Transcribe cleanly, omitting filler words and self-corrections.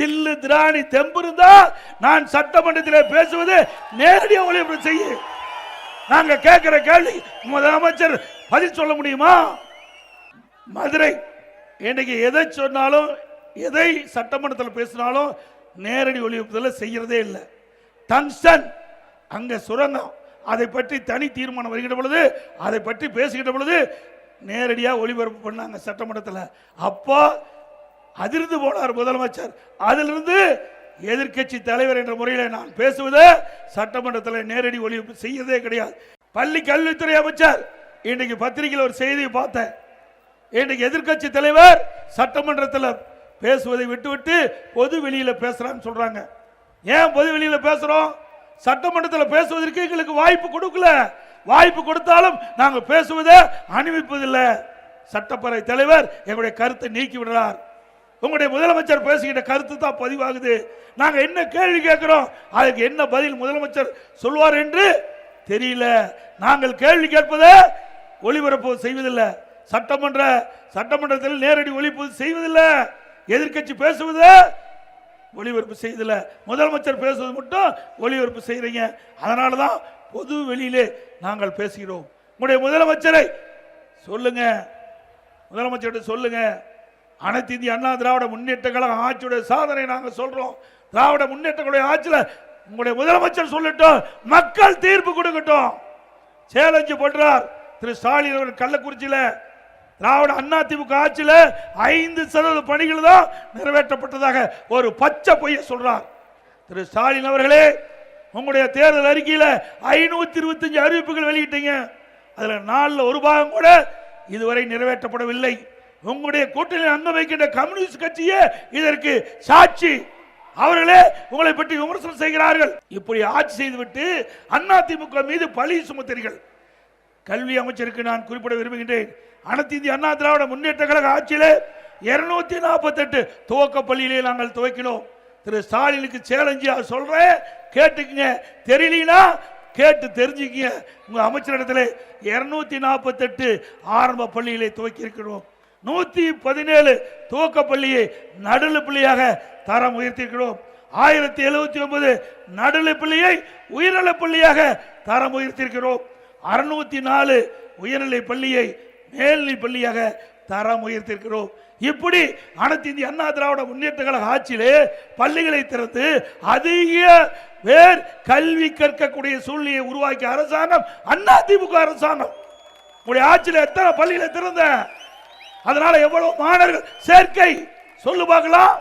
தில்லு திராணி தெம்பு இருந்தா நான் சட்டமன்றத்தில் பேசுவது நேரடியாக ஒளிபரப்பு செய்ய. நாங்க கேட்கிற கேள்வி முதலமைச்சர் பதில் சொல்ல முடியுமா? மதுரை இன்னைக்கு எதை சொன்னாலும் எதை சட்டமன்றத்தில் பேசினாலும் நேரடி ஒளிபரப்புதல் செய்யறதே இல்லை. டங்ஸ்டன் அங்க சுரங்கம், அதை பற்றி தனி தீர்மானம் வருகின்ற பொழுது அதை பற்றி பேசுகின்ற பொழுது நேரடியாக ஒளிபரப்பு பண்ணாங்க சட்டமன்றத்தில். அப்போ அதிர்ந்து போனார் முதலமைச்சர். அதிலிருந்து எதிர்கட்சி தலைவர் என்ற முறையில் நான் பேசுவது சட்டமன்றத்தில் நேரடி ஒளிபரப்பு செய்யறதே கிடையாது. பள்ளி கல்வித்துறை அமைச்சர் இன்றைக்கு பத்திரிகையில் ஒரு செய்தியை பார்த்தேன். இன்றைக்கு எதிர்கட்சி தலைவர் சட்டமன்றத்தில் பேசுவதை விட்டுவிட்டு பொது வெளியில பேசுறான்னு சொல்றாங்க. ஏன் பொது வெளியில பேசுறோம்? சட்டமன்றத்தில் பேசுவதற்கு எங்களுக்கு வாய்ப்பு கொடுக்கல. வாய்ப்பு கொடுத்தாலும் நாங்கள் பேசுவதை அனுமதிப்பதில்லை. சட்டப்பேரவை தலைவர் எங்களுடைய கருத்தை நீக்கி விடுறார். உங்களுடைய முதலமைச்சர் பேசுகின்ற கருத்து தான் பதிவாகுது. நாங்க என்ன கேள்வி கேட்கிறோம், அதுக்கு என்ன பதில் முதலமைச்சர் சொல்வார் என்று தெரியல. நாங்கள் கேள்வி கேட்பதை ஒளிபரப்பு செய்வதில்லை. சட்டமன்றத்தில் நேரடி ஒளிபரப்பு செய்வதில்லை. எதிர்கட்சி பேசுவது ஒளிபரப்பு செய்வதில்லை. முதலமைச்சர் பேசுவது மட்டும் ஒளிபரப்பு செய்யறீங்க. அதனால தான் பொது வெளியிலே நாங்கள் பேசுகிறோம். உங்களுடைய முதலமைச்சரை சொல்லுங்க, முதலமைச்சர் சொல்லுங்க. அனைத்து இந்திய அண்ணா திராவிட முன்னேற்ற கழக ஆட்சியுடைய சாதனை நாங்கள் சொல்றோம். திராவிட முன்னேற்ற கழக ஆட்சியில் உங்களுடைய முதலமைச்சர் சொல்லட்டும், மக்கள் தீர்ப்பு கொடுக்கட்டும். சேலஞ்சு பண்றார் திரு ஸ்டாலின் அவர்கள். கள்ளக்குறிச்சியில திராவிட அண்ணா திமுக ஆட்சியில் 5% பணிகள் தான் நிறைவேற்றப்பட்டதாக ஒரு பச்சை பொய்ய சொல்றார். திரு ஸ்டாலின் அவர்களே, உங்களுடைய தேர்தல் அறிக்கையில் 525 அறிவிப்புகள் வெளியிட்டீங்க. அதுல 4 ஒரு பாகம் கூட இதுவரை நிறைவேற்றப்படவில்லை. உங்களுடைய கூட்டணி அங்கம் வைக்கின்ற கம்யூனிஸ்ட் கட்சியே இதற்கு சாட்சி. அவர்களே உங்களை பற்றி விமர்சனம் செய்கிறார்கள். இப்படி ஆட்சி செய்துவிட்டு அண்ணா திமுக மீது பழி சுமத்துகிறீர்கள். கல்வி அமைச்சருக்கு நான் குறிப்பிட விரும்புகின்றேன். அனைத்து இந்திய அண்ணா திராவிட முன்னேற்ற கழக ஆட்சியிலே 248 துவக்க பள்ளியிலே நாங்கள் துவக்கினோம். திரு ஸ்டாலினுக்கு சேலஞ்சியா சொல்றேன், கேட்டுக்குங்க. தெரியலனா கேட்டு தெரிஞ்சுக்கங்க. உங்க அமைச்சரிடத்தில் 248 ஆரம்ப பள்ளியிலே துவக்கி இருக்கிறோம். 117 துவக்க பள்ளியை நடுநிலை பள்ளியாக தரம் உயர்த்தியிருக்கிறோம். 1079 நடுநிலை பள்ளியை உயர்நிலை பள்ளியாக தரம் உயர்த்தியிருக்கிறோம். 604 உயர்நிலை பள்ளியை மேல்நிலை பள்ளியாக தரம் உயர்த்தியிருக்கிறோம். இப்படி அனைத்து இந்திய அண்ணா திராவிட முன்னேற்ற கழக ஆட்சியிலே பள்ளிகளை திறந்து அதிக பேர் கல்வி கற்கக்கூடிய சூழ்நிலையை உருவாக்கிய அரசாங்கம் அண்ணா திமுக அரசாங்கம். உங்களுடைய ஆட்சியில் எத்தனை பள்ளிகளை திறந்த, அதனால எவ்வளவு மாணவர்கள் சேர்க்கை சொல்லு பார்க்கலாம்.